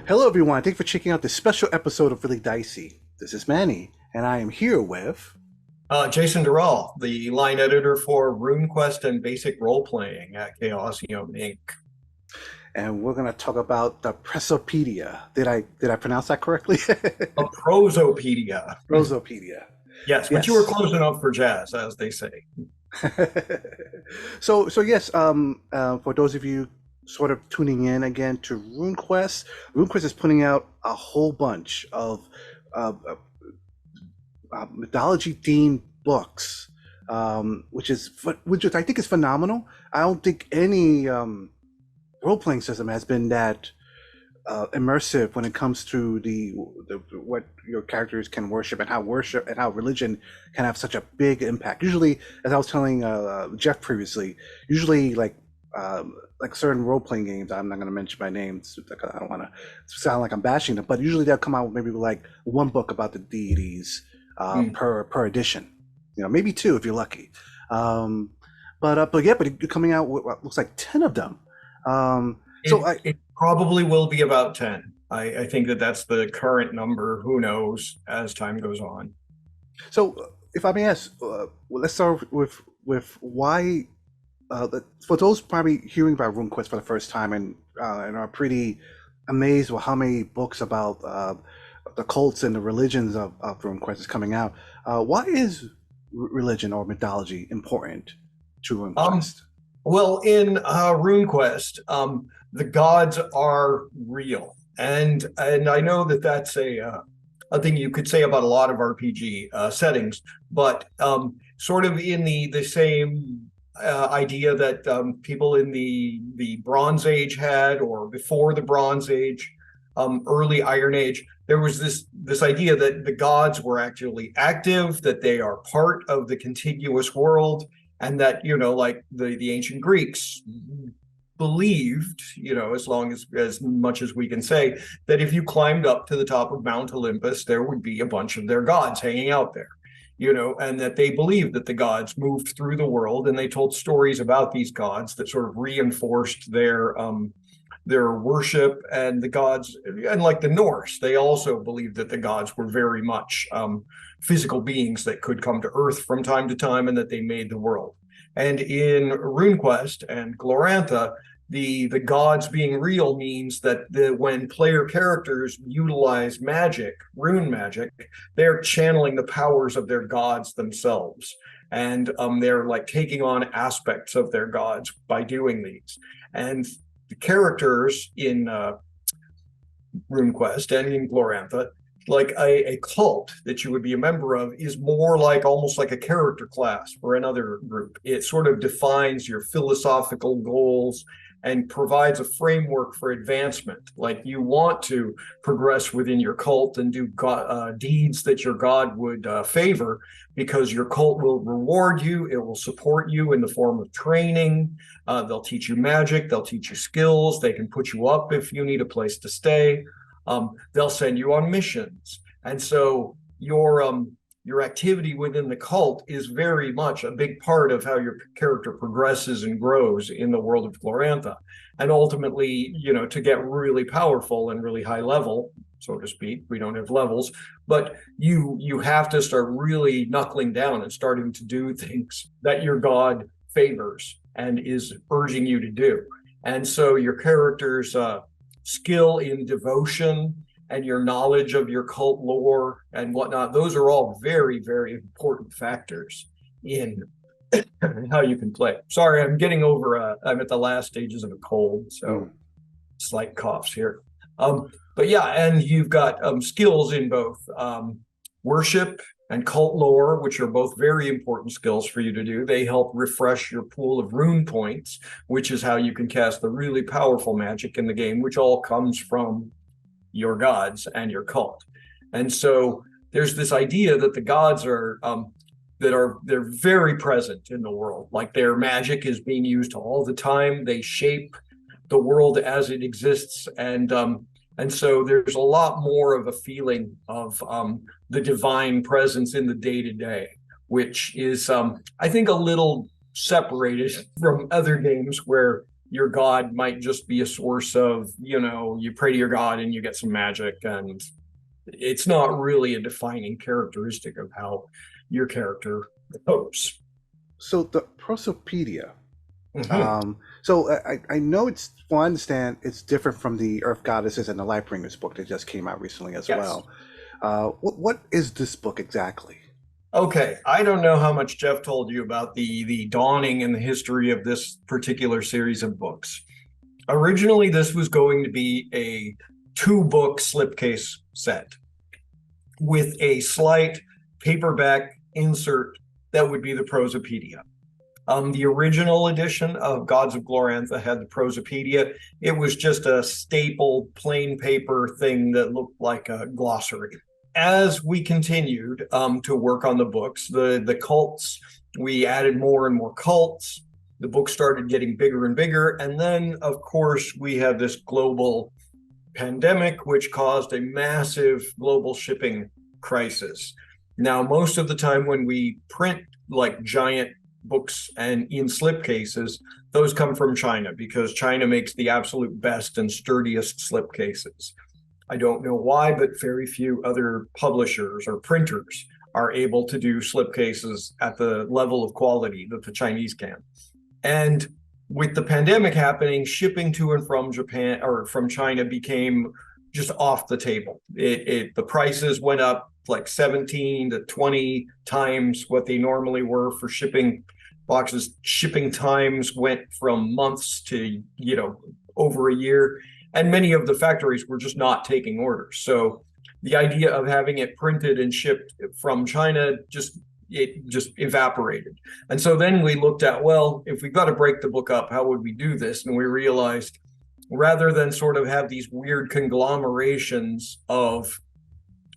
Hello, everyone. Thanks for checking out this special episode of Really Dicey. This is Manny, and I am here with. Jason Durall, the line editor for RuneQuest and Basic Role Playing at Chaosium Inc. And we're going to talk about the Prosopaedia. Did I pronounce that correctly? A Prosopaedia. Prosopaedia. Yes, but Yes. you were close enough for jazz, as they say. So yes. For those of you sort of tuning in again to RuneQuest, RuneQuest is putting out a whole bunch of uh, mythology-themed books, which I think is phenomenal. I don't think any role-playing system has been that immersive when it comes to the what your characters can worship and how religion can have such a big impact. Usually, as I was telling Jeff previously, usually like certain role-playing games, I'm not going to mention by names. I don't want to sound like I'm bashing them, but usually they'll come out with maybe like one book about the deities per edition. Maybe two if you're lucky. But you're coming out with what looks like 10 of them. It probably will be about 10. I think that's the current number. Who knows as time goes on. So if I may ask, let's start with why. For those probably hearing about RuneQuest for the first time and are pretty amazed with how many books about the cults and the religions of RuneQuest is coming out, why is religion or mythology important to RuneQuest? Well, in RuneQuest, the gods are real, and I know that's a thing you could say about a lot of RPG settings, but sort of in the same idea that people in the Bronze Age had, or before the Bronze Age, early Iron Age, there was this idea that the gods were actually active, that they are part of the contiguous world, and that, like the ancient Greeks believed, as much as we can say, that if you climbed up to the top of Mount Olympus, there would be a bunch of their gods hanging out there. And that they believed that the gods moved through the world, and they told stories about these gods that sort of reinforced their worship. And the gods, and like the Norse, they also believed that the gods were very much physical beings that could come to Earth from time to time, and that they made the world. And in RuneQuest and Glorantha, the gods being real means that when player characters utilize magic, rune magic, they're channeling the powers of their gods themselves. And they're like taking on aspects of their gods by doing these. And the characters in RuneQuest and in Glorantha, like a cult that you would be a member of, is more like almost like a character class for another group. It sort of defines your philosophical goals and provides a framework for advancement. Like, you want to progress within your cult and do deeds that your god would favor, because your cult will reward you. It will support you in the form of training. They'll teach you magic. They'll teach you skills. They can put you up if you need a place to stay. They'll send you on missions. And so your activity within the cult is very much a big part of how your character progresses and grows in the world of Glorantha. And ultimately, to get really powerful and really high level, so to speak, we don't have levels, but you have to start really knuckling down and starting to do things that your god favors and is urging you to do. And so your character's skill in devotion and your knowledge of your cult lore and whatnot, those are all very, very important factors in how you can play. Sorry, I'm getting over, I'm at the last stages of a cold, so slight coughs here. But yeah, and you've got skills in both worship and cult lore, which are both very important skills for you to do. They help refresh your pool of rune points, which is how you can cast the really powerful magic in the game, which all comes from your gods and your cult. And so there's this idea that the gods are they're very present in the world. Like, their magic is being used all the time. They shape the world as it exists, and so there's a lot more of a feeling of the divine presence in the day-to-day, which is I think a little separated from other games where your god might just be a source of, you pray to your god and you get some magic, and it's not really a defining characteristic of how your character goes. So the Prosopaedia. Mhm. So I know it's, well, I understand it's different from the Earth Goddesses and the Lightbringers book that just came out recently as Yes. well. What is this book exactly? Okay, I don't know how much Jeff told you about the dawning and the history of this particular series of books. Originally, this was going to be a two-book slipcase set with a slight paperback insert that would be the Prosopaedia. The original edition of Gods of Glorantha had the Prosopaedia. It was just a staple plain paper thing that looked like a glossary. As we continued to work on the books, the cults, we added more and more cults. The book started getting bigger and bigger. And then, of course, we had this global pandemic, which caused a massive global shipping crisis. Now, most of the time when we print like giant books and in slipcases, those come from China because China makes the absolute best and sturdiest slipcases. I don't know why, but very few other publishers or printers are able to do slipcases at the level of quality that the Chinese can. And with the pandemic happening, shipping to and from Japan or from China became just off the table. The prices went up like 17 to 20 times what they normally were for shipping boxes. Shipping times went from months to, over a year. And many of the factories were just not taking orders. So the idea of having it printed and shipped from China just evaporated. And so then we looked at, well, if we've got to break the book up, how would we do this? And we realized rather than sort of have these weird conglomerations of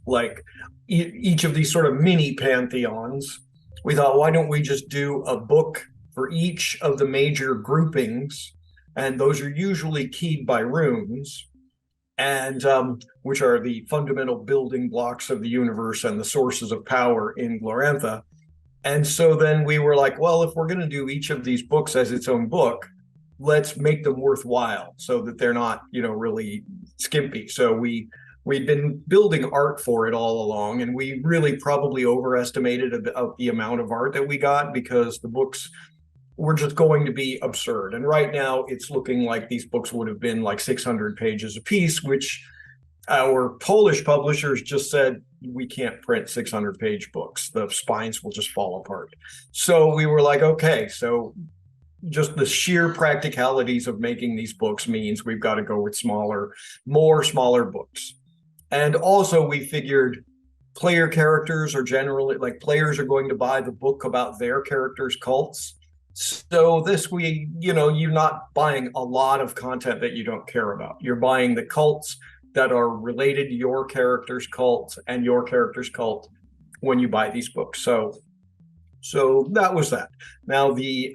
like each of these sort of mini pantheons, we thought, why don't we just do a book for each of the major groupings? And those are usually keyed by runes, and which are the fundamental building blocks of the universe and the sources of power in Glorantha. And so then we were like, well, if we're going to do each of these books as its own book, let's make them worthwhile so that they're not, really skimpy. So we'd been building art for it all along, and we really probably overestimated the amount of art that we got because the books were just going to be absurd. And right now it's looking like these books would have been like 600 pages a piece, which our Polish publishers just said, we can't print 600-page books. The spines will just fall apart. So we were like, okay, so just the sheer practicalities of making these books means we've got to go with smaller books. And also we figured player characters are generally like players are going to buy the book about their characters' cults. So you're not buying a lot of content that you don't care about. You're buying the cults that are related to your character's cult and your character's cult when you buy these books. So that was that. Now the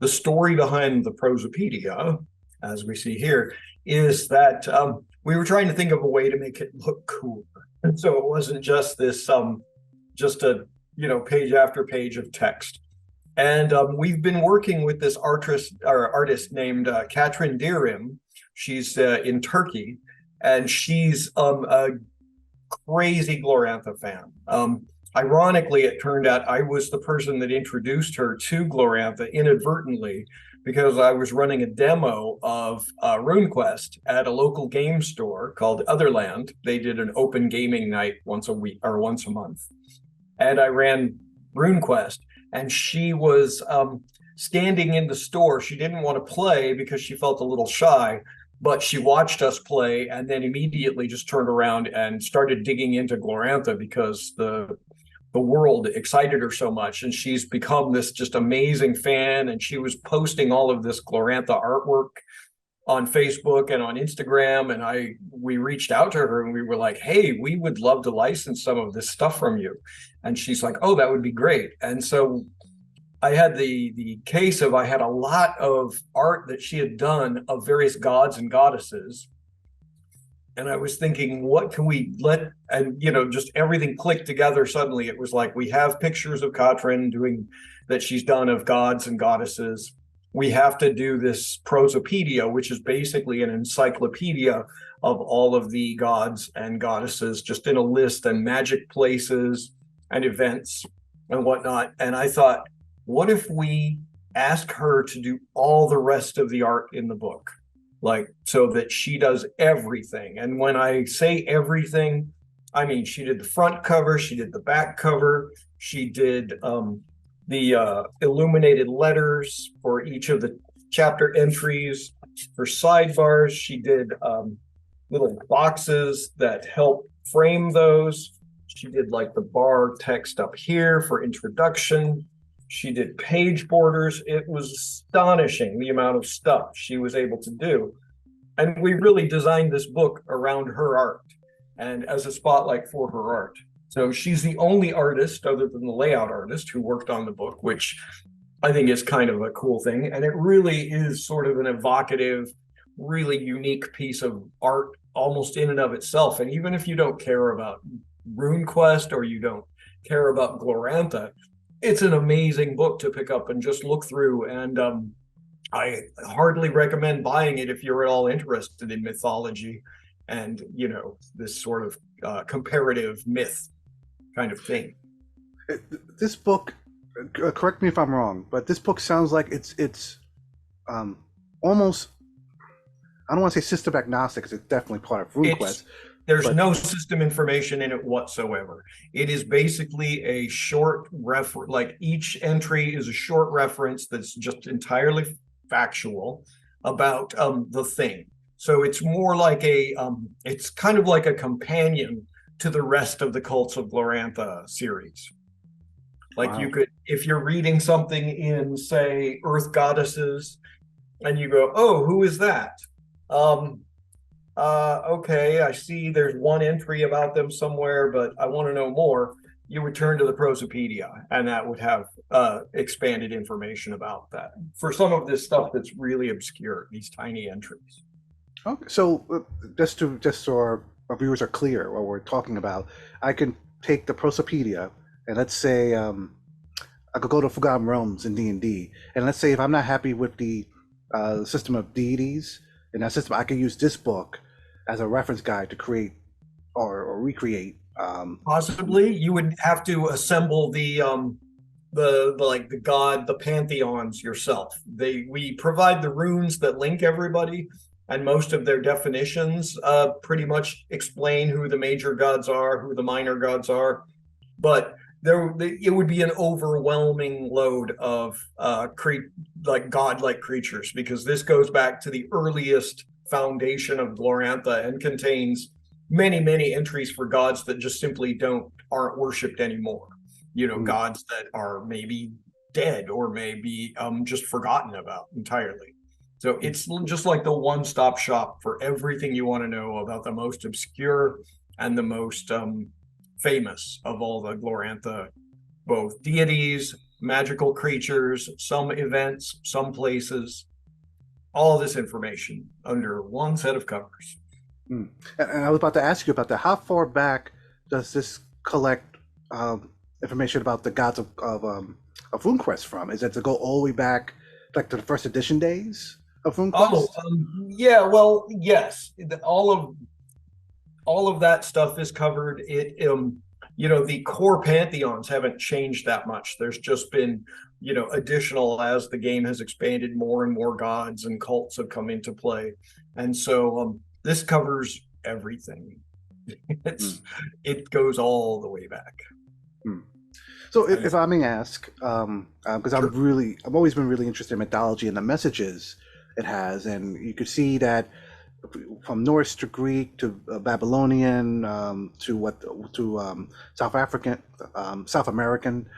story behind the Prosopaedia, as we see here, is that we were trying to think of a way to make it look cool. And so it wasn't just this just a page after page of text. And we've been working with this artist named Katrin Dirim. She's in Turkey, and she's a crazy Glorantha fan. Ironically, it turned out I was the person that introduced her to Glorantha inadvertently because I was running a demo of RuneQuest at a local game store called Otherland. They did an open gaming night once a week or once a month. And I ran RuneQuest. And she was standing in the store. She didn't want to play because she felt a little shy, but she watched us play and then immediately just turned around and started digging into Glorantha because the world excited her so much. And she's become this just amazing fan. And she was posting all of this Glorantha artwork on Facebook and on Instagram. And we reached out to her and we were like, hey, we would love to license some of this stuff from you. And she's like, oh, that would be great. And so I had the case of I had a lot of art that she had done of various gods and goddesses. And I was thinking, what can we let, and just everything clicked together suddenly. It was like we have pictures of Katrin doing that she's done of gods and goddesses. we have to do this Prosopaedia, which is basically an encyclopedia of all of the gods and goddesses, just in a list, and magic places and events and whatnot. And I thought, what if we ask her to do all the rest of the art in the book? Like, so that she does everything. And when I say everything, I mean, she did the front cover, she did the back cover, she did the illuminated letters for each of the chapter entries. For sidebars, she did little boxes that help frame those. She did like the bar text up here for introduction. She did page borders. It was astonishing the amount of stuff she was able to do. And we really designed this book around her art and as a spotlight for her art. So she's the only artist other than the layout artist who worked on the book, which I think is kind of a cool thing. And it really is sort of an evocative, really unique piece of art almost in and of itself. And even if you don't care about RuneQuest or you don't care about Glorantha, it's an amazing book to pick up and just look through. And I hardly recommend buying it if you're at all interested in mythology and, you know, this sort of comparative myth kind of thing. This book, correct me if I'm wrong, but this book sounds like it's almost, I don't want to say system agnostic because it's definitely part of RuneQuest. There's no system information in it whatsoever. It is basically a short reference, like each entry is a short reference that's just entirely factual about the thing. So it's more like it's kind of like a companion to the rest of the Cults of Glorantha series. Like, wow, you could, if you're reading something in, say, Earth Goddesses, and you go, oh, who is that? Okay, I see there's one entry about them somewhere, but I want to know more. You would turn to the Prosopaedia, and that would have expanded information about that. For some of this stuff that's really obscure, these tiny entries. Okay, so just so our viewers are clear what we're talking about, I can take the Prosopaedia, and let's say I could go to Forgotten Realms in D&D, and let's say if I'm not happy with the system of deities in that system, I can use this book as a reference guide to create or recreate. Possibly, you would have to assemble the pantheons yourself. We provide the runes that link everybody, and most of their definitions pretty much explain who the major gods are, who the minor gods are, but it would be an overwhelming load of godlike creatures, because this goes back to the earliest foundation of Glorantha and contains many entries for gods that just simply aren't worshipped anymore. You know, gods that are maybe dead or maybe just forgotten about entirely. So it's just like the one-stop shop for everything you want to know about the most obscure and the most famous of all the Glorantha, both deities, magical creatures, some events, some places, all this information under one set of covers. And I was about to ask you about that. How far back does this collect information about the gods of RuneQuest from? Is it to go all the way back, like to the first edition days of RuneQuest? Yeah. Well, yes. All of that stuff is covered. You know, the core pantheons haven't changed that much. There's just been, you know, additional, as the game has expanded, more and more gods and cults have come into play, and so this covers everything. It goes all the way back. So if I may ask, because sure. I've always been really interested in mythology and the messages it has, and you could see that from Norse to Greek to Babylonian to South African, South American,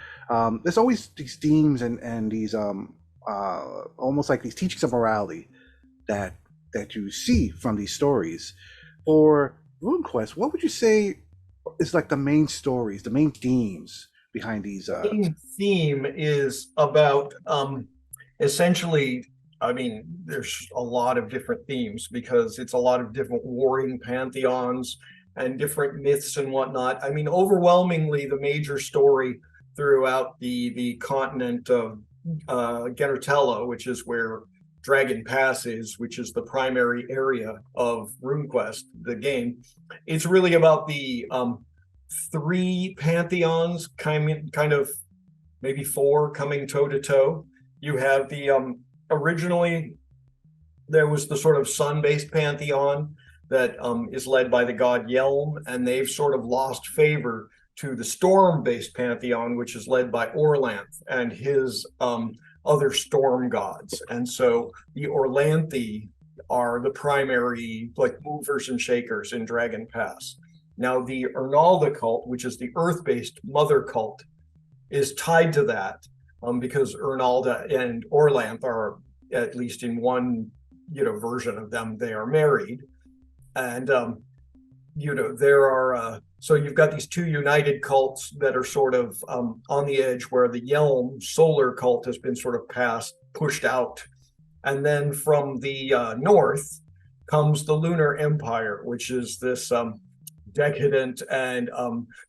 there's always these themes and these almost like these teachings of morality that you see from these stories. For RuneQuest, what would you say is like the main stories, the main themes behind these? The main theme is about essentially, I mean, there's a lot of different themes because it's a lot of different warring pantheons and different myths and whatnot. I mean, overwhelmingly, the major story throughout the continent of Genertello, which is where Dragon Pass is, which is the primary area of RuneQuest, the game. It's really about the three pantheons, kind of maybe four coming toe to toe. You have the originally there was the sort of sun-based pantheon that is led by the god Yelm, and they've sort of lost favor to the storm-based pantheon, which is led by Orlanth and his other storm gods. And so the Orlanthi are the primary like movers and shakers in Dragon Pass. Now the Ernalda cult, which is the earth-based mother cult, is tied to that because Ernalda and Orlanth are, at least in one version of them, they are married. And there are so you've got these two united cults that are sort of on the edge, where the Yelm solar cult has been sort of pushed out. And then from the north comes the Lunar Empire, which is this decadent and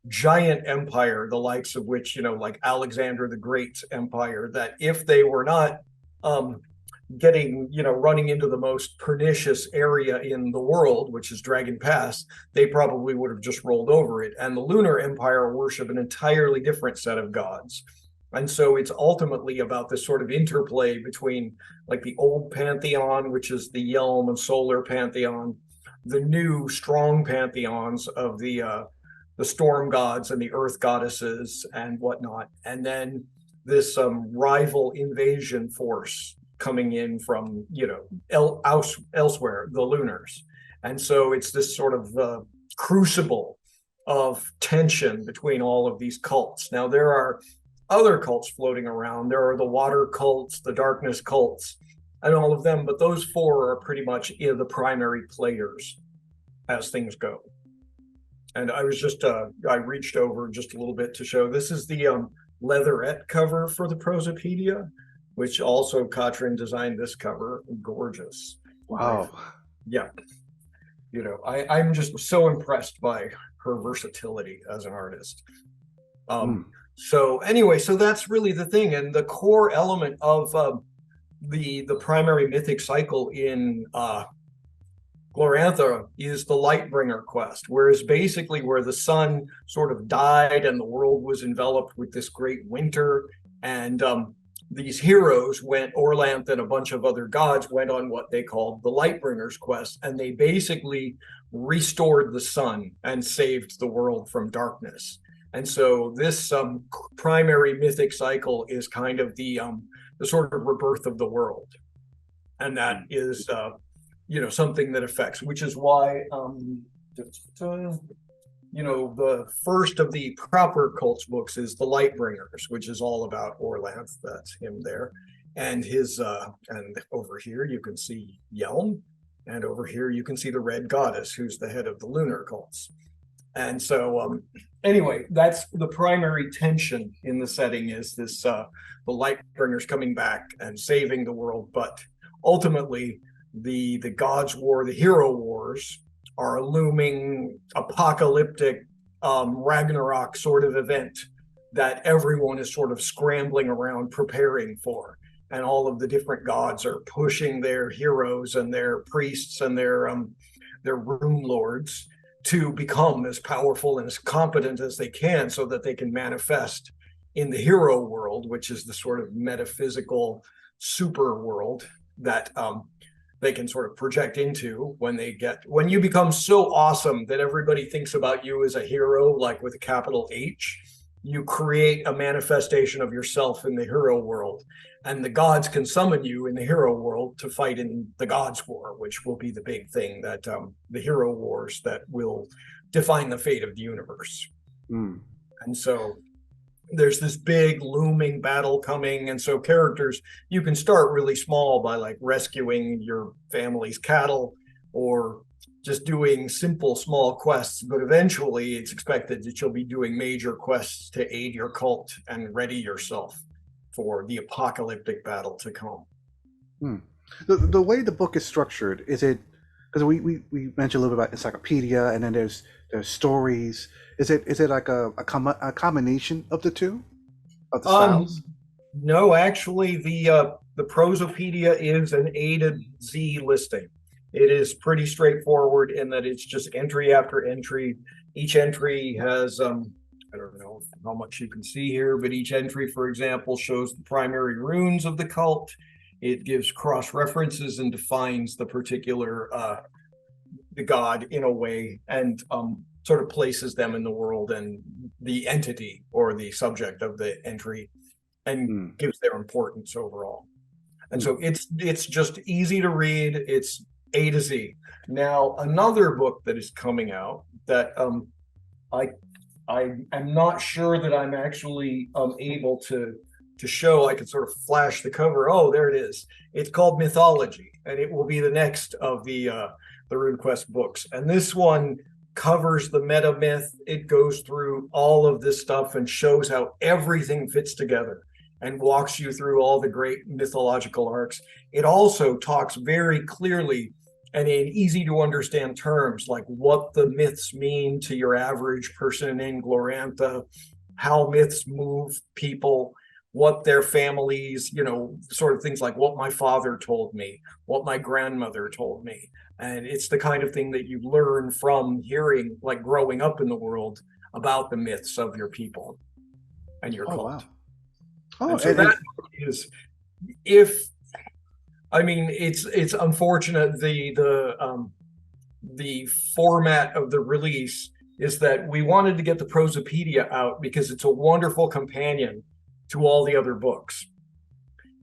giant empire, the likes of which, like Alexander the Great's empire, that if they were not running into the most pernicious area in the world, which is Dragon Pass, they probably would have just rolled over it. And the Lunar Empire worship an entirely different set of gods. And so it's ultimately about this sort of interplay between like the old pantheon, which is the Yelm and Solar pantheon, the new strong pantheons of the storm gods and the earth goddesses and whatnot, and then this rival invasion force coming in from elsewhere, the Lunars. And so it's this sort of crucible of tension between all of these cults. Now there are other cults floating around. There are the water cults, the darkness cults, and all of them, but those four are pretty much the primary players as things go. And I was just I reached over just a little bit to show, this is the leatherette cover for the Prosopaedia, which also Katrin designed this cover. Gorgeous. Wow. Yeah. I'm just so impressed by her versatility as an artist. So anyway, so that's really the thing. And the core element of the primary mythic cycle in Glorantha is the Lightbringer quest, whereas basically where the sun sort of died and the world was enveloped with this great winter, and these heroes Orlanth and a bunch of other gods went on what they called the Lightbringer's quest, and they basically restored the sun and saved the world from darkness. And so this primary mythic cycle is kind of the sort of rebirth of the world. And that is, something that affects, which is why, the first of the proper cults books is the Lightbringers, which is all about Orlanth. That's him there. And and over here you can see Yelm. And over here you can see the Red Goddess, who's the head of the lunar cults. And so anyway, that's the primary tension in the setting, is this the Lightbringers coming back and saving the world. But ultimately, the gods' war, the hero wars, are a looming apocalyptic Ragnarok sort of event that everyone is sort of scrambling around preparing for. And all of the different gods are pushing their heroes and their priests and their rune lords to become as powerful and as competent as they can, so that they can manifest in the hero world, which is the sort of metaphysical super world that they can sort of project into when you become so awesome that everybody thinks about you as a hero, like with a capital H. You create a manifestation of yourself in the hero world, and the gods can summon you in the hero world to fight in the gods' war, which will be the big thing, that the hero wars that will define the fate of the universe. And so there's this big looming battle coming. And so characters, you can start really small by like rescuing your family's cattle or just doing simple small quests, but eventually it's expected that you'll be doing major quests to aid your cult and ready yourself for the apocalyptic battle to come. The way the book is structured, is it, because we mentioned a little bit about encyclopedia, and then there's stories. Is it like a combination of the two, of the styles? No, actually, the Prosopaedia is an A to Z listing. It is pretty straightforward in that it's just entry after entry. Each entry has I don't know how much you can see here, but each entry, for example, shows the primary runes of the cult. It gives cross references and defines the particular the god in a way, and sort of places them in the world and the entity or the subject of the entry, and Hmm. gives their importance overall. And Hmm. so it's just easy to read. It's A to Z. Now, another book that is coming out that I I am not sure that I'm actually able to show. I can sort of flash the cover. Oh, there it is. It's called Mythology, and it will be the next of the RuneQuest books. And this one covers the meta myth. It goes through all of this stuff and shows how everything fits together and walks you through all the great mythological arcs. It also talks very clearly and in easy to understand terms, like what the myths mean to your average person in Glorantha, how myths move people, what their families, sort of things like what my father told me, what my grandmother told me. And it's the kind of thing that you learn from hearing, like growing up in the world, about the myths of your people and your Oh cult. wow. Oh, And so and that is, if I mean, it's unfortunate the format of the release is that we wanted to get the Prosopaedia out because it's a wonderful companion to all the other books,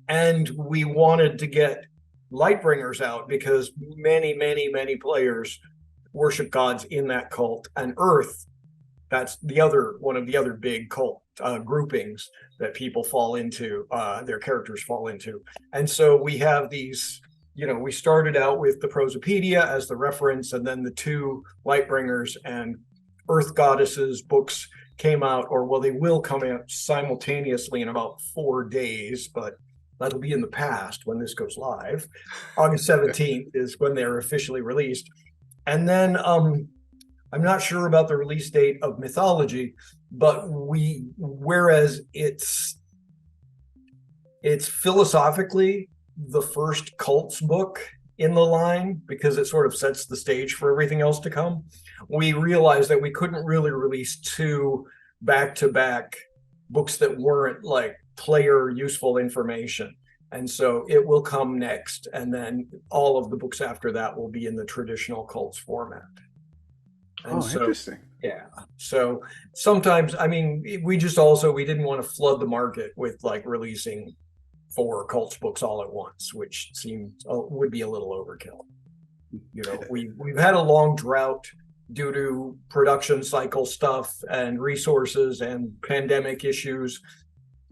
and we wanted to get Lightbringers out because many players worship gods in that cult, and Earth, that's the other one of the other big cult groupings that people fall into, their characters fall into. And so we have these, we started out with the Prosopaedia as the reference, and then the two Lightbringers and Earth Goddesses books came out, or well, they will come out simultaneously in about 4 days, but that'll be in the past when this goes live. August 17th is when they're officially released. And then I'm not sure about the release date of Mythology, but whereas it's philosophically the first cults book in the line because it sort of sets the stage for everything else to come, we realized that we couldn't really release two back-to-back books that weren't like player useful information. And so it will come next, and then all of the books after that will be in the traditional cults format. And oh, so, interesting. yeah. So sometimes, I mean, we didn't want to flood the market with like releasing four cults books all at once, which seemed would be a little overkill. We've had a long drought due to production cycle stuff and resources and pandemic issues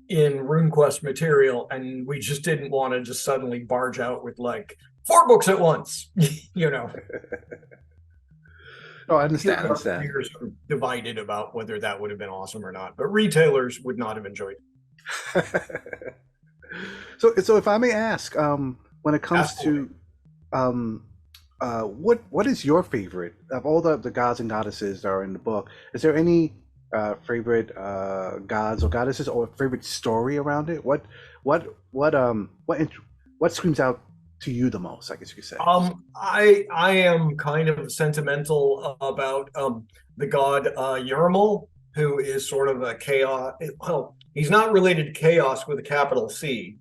in RuneQuest material, and we just didn't want to just suddenly barge out with like four books at once, you know. Oh, I understand. I Our understand. players are divided about whether that would have been awesome or not, but retailers would not have enjoyed it. So if I may ask, when it comes Ask away. to um, what is your favorite of all the gods and goddesses that are in the book? Is there any favorite gods or goddesses or favorite story around it? What screams out to you the most? I guess you could say. I am kind of sentimental about the god Yermal, who is sort of a chaos. Well, he's not related to chaos with a capital C,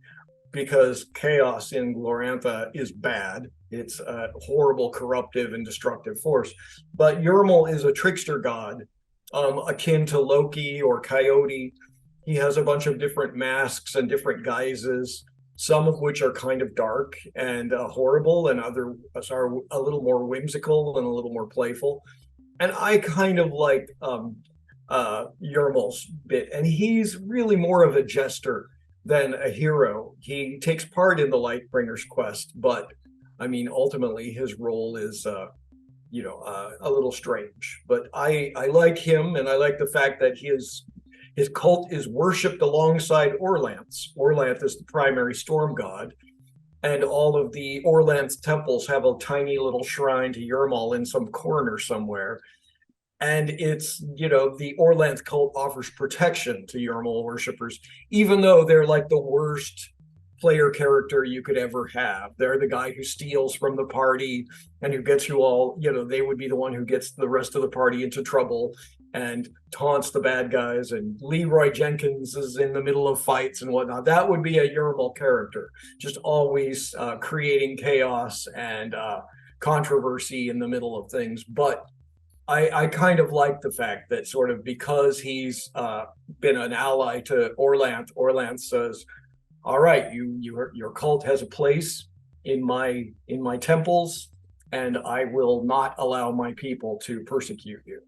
because chaos in Glorantha is bad. It's a horrible, corruptive, and destructive force. But Yermal is a trickster god, akin to Loki or Coyote. He has a bunch of different masks and different guises, some of which are kind of dark and horrible, and others are a little more whimsical and a little more playful. And I kind of like Yermal's bit, and he's really more of a jester than a hero. He takes part in the Lightbringer's quest, but I mean, ultimately, his role is, a little strange. But I like him, and I like the fact that his cult is worshipped alongside Orlanth. Orlanth is the primary storm god, and all of the Orlanth temples have a tiny little shrine to Yermal in some corner somewhere. And it's, the Orlanth cult offers protection to Yermal worshippers, even though they're like the worst player character you could ever have. They're the guy who steals from the party and who gets you all, they would be the one who gets the rest of the party into trouble and taunts the bad guys. And Leroy Jenkins is in the middle of fights and whatnot. That would be a Yermal character, just always creating chaos and controversy in the middle of things. But I kind of like the fact that sort of because he's been an ally to Orlanth, Orlanth says, all right, your cult has a place in my temples, and I will not allow my people to persecute you,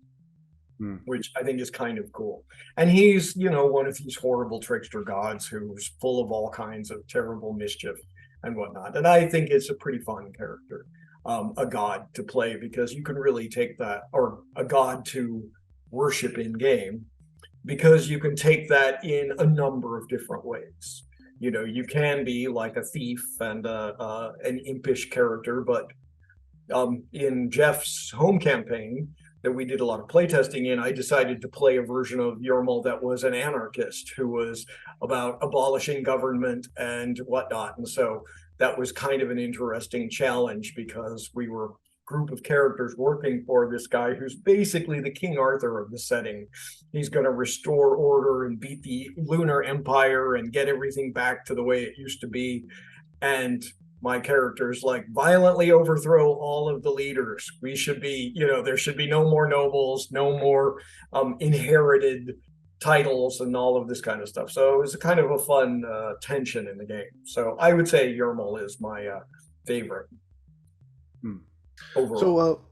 which I think is kind of cool. And he's, one of these horrible trickster gods who's full of all kinds of terrible mischief and whatnot. And I think it's a pretty fun character, a god to play, because you can really take that, or a god to worship in game, because you can take that in a number of different ways. You can be like a thief and an impish character, but in Jeff's home campaign that we did a lot of playtesting in, I decided to play a version of Yermal that was an anarchist who was about abolishing government and whatnot. And so that was kind of an interesting challenge, because we were a group of characters working for this guy who's basically the King Arthur of the setting. He's going to restore order and beat the Lunar Empire and get everything back to the way it used to be. And my characters like violently overthrow all of the leaders. We should be, there should be no more nobles, no more inherited titles and all of this kind of stuff. So it was a kind of a fun tension in the game. So I would say Yermal is my favorite overall.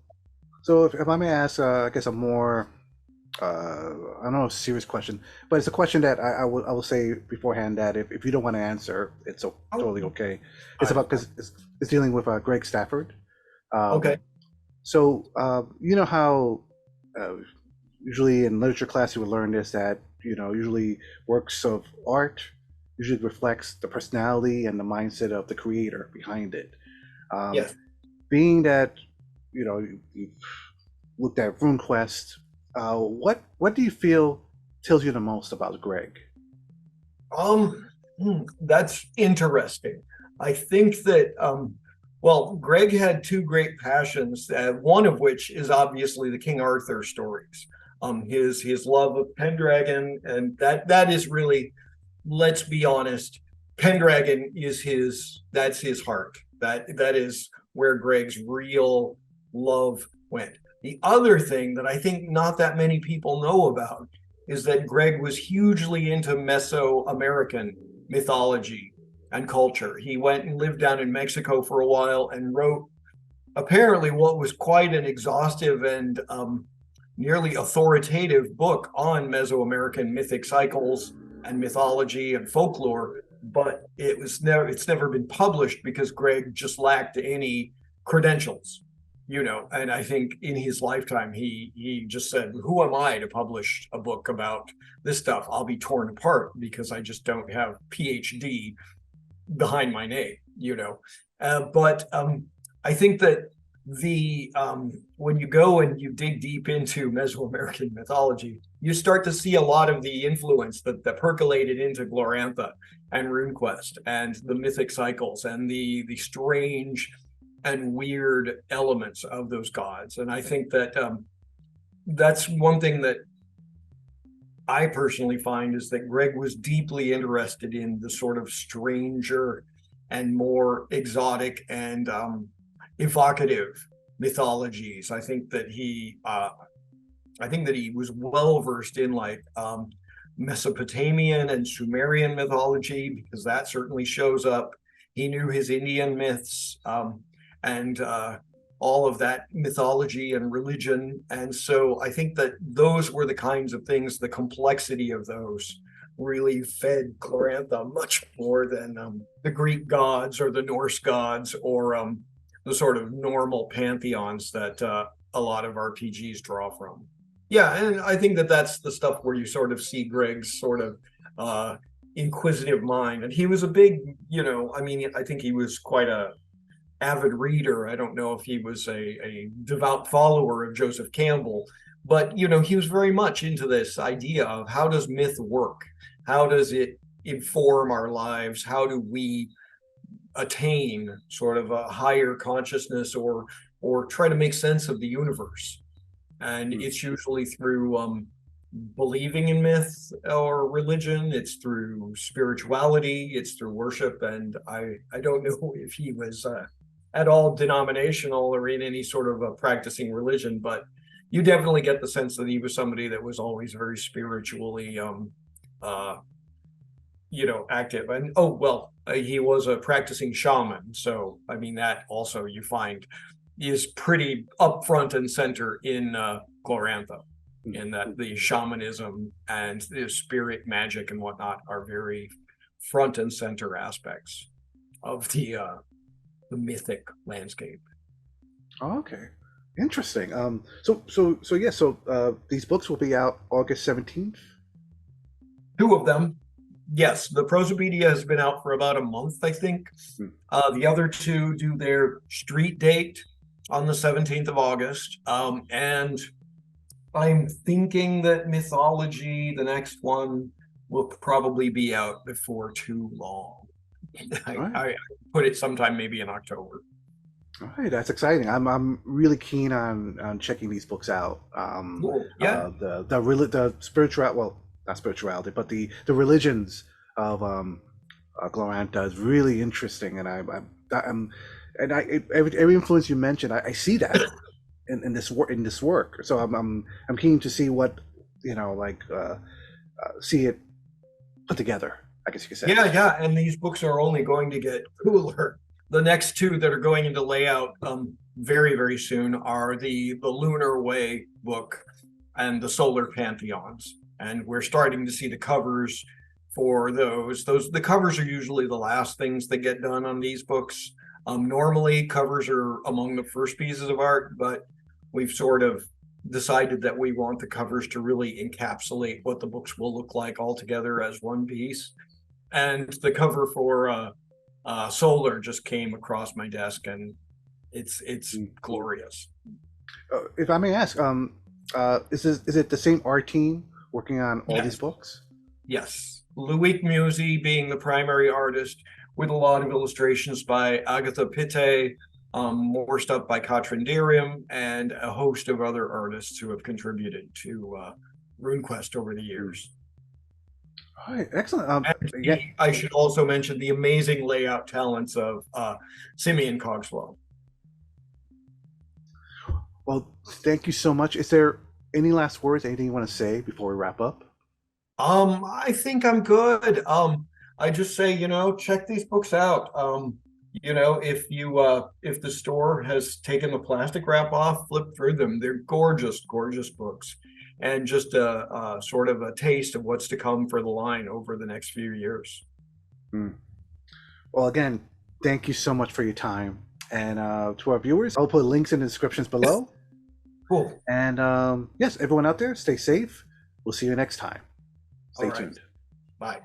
So if I may ask, I guess a more I don't know, a serious question, but it's a question that I will say beforehand that if you don't want to answer, it's totally okay. It's about, because it's dealing with Greg Stafford. Okay. So you know how usually in literature class you would learn this, that usually works of art usually reflects the personality and the mindset of the creator behind it. Yes. Being that you've looked at RuneQuest, what do you feel tells you the most about Greg? That's interesting. I think that well, Greg had two great passions, one of which is obviously the King Arthur stories. His love of Pendragon, and that is really, let's be honest, Pendragon is that's his heart. That is where Greg's real love went. The other thing that I think not that many people know about is that Greg was hugely into Mesoamerican mythology and culture. He went and lived down in Mexico for a while and wrote apparently what was quite an exhaustive and nearly authoritative book on Mesoamerican mythic cycles and mythology and folklore. But it's never been published because Greg just lacked any credentials. And I think in his lifetime, he just said, who am I to publish a book about this stuff? I'll be torn apart because I just don't have PhD behind my name, But I think that when you go and you dig deep into Mesoamerican mythology, you start to see a lot of the influence that percolated into Glorantha and RuneQuest and the mythic cycles and the strange and weird elements of those gods. And I think that that's one thing that I personally find, is that Greg was deeply interested in the sort of stranger and more exotic and evocative mythologies. I think that he was well versed in like Mesopotamian and Sumerian mythology, because that certainly shows up. He knew his Indian myths and all of that mythology and religion. And so I think that those were the kinds of things, the complexity of those really fed Glorantha much more than the Greek gods or the Norse gods or the sort of normal pantheons that a lot of RPGs draw from. Yeah, and I think that that's the stuff where you sort of see Greg's sort of inquisitive mind. And he was a big, I think he was quite a avid reader. I don't know if he was a devout follower of Joseph Campbell, but you know, he was very much into this idea of how does myth work? How does it inform our lives? How do we attain sort of a higher consciousness or try to make sense of the universe? And Mm. it's usually through believing in myth or religion. It's through spirituality. It's through worship. And I don't know if he was at all denominational or in any sort of a practicing religion, but you definitely get the sense that he was somebody that was always very spiritually uh, you know, active. And oh well, he was a practicing shaman, so I mean that also you find is pretty up front and center in Glorantha, in that the shamanism and the spirit magic and whatnot are very front and center aspects of the mythic landscape. Oh, okay, interesting. These books will be out August 17th. Two of them, yes, the Prosopaedia has been out for about a month, I think. Hmm. The other two do their street date on the 17th of August. And I'm thinking that Mythology, the next one, will probably be out before too long. All right. I put it sometime maybe in October. All right, that's exciting. I'm really keen on checking these books out. Cool. Yeah. The spiritual, well, not spirituality, but the religions of Glorantha is really interesting, and I'm and every influence you mentioned, I see that in this work So I'm keen to see what see it put together, I guess you could say. Yeah, yeah. And these books are only going to get cooler. The next two that are going into layout very, very soon are the Lunar Way book and the Solar Pantheons. And we're starting to see the covers for those. The covers are usually the last things that get done on these books. Normally, covers are among the first pieces of art, but we've sort of decided that we want the covers to really encapsulate what the books will look like all together as one piece. And the cover for Solar just came across my desk, and it's glorious. If I may ask, is it the same art team working on all these Yes, books? yes. Loic Musi being the primary artist, with a lot of illustrations by Agatha Pitte, more stuff by Katrin Dirium, and a host of other artists who have contributed to RuneQuest over the years. All right, excellent. And I should also mention the amazing layout talents of Simeon Cogswell. Well, thank you so much. Is there any last words, anything you want to say before we wrap up? I think I'm good. I just say, you know, check these books out. You know, if the store has taken the plastic wrap off, flip through them. They're gorgeous, gorgeous books, and just a sort of a taste of what's to come for the line over the next few years. Mm. Well, again, thank you so much for your time. And to our viewers, I'll put links in the descriptions below. Cool. And yes, everyone out there, stay safe. We'll see you next time. Stay tuned. Bye.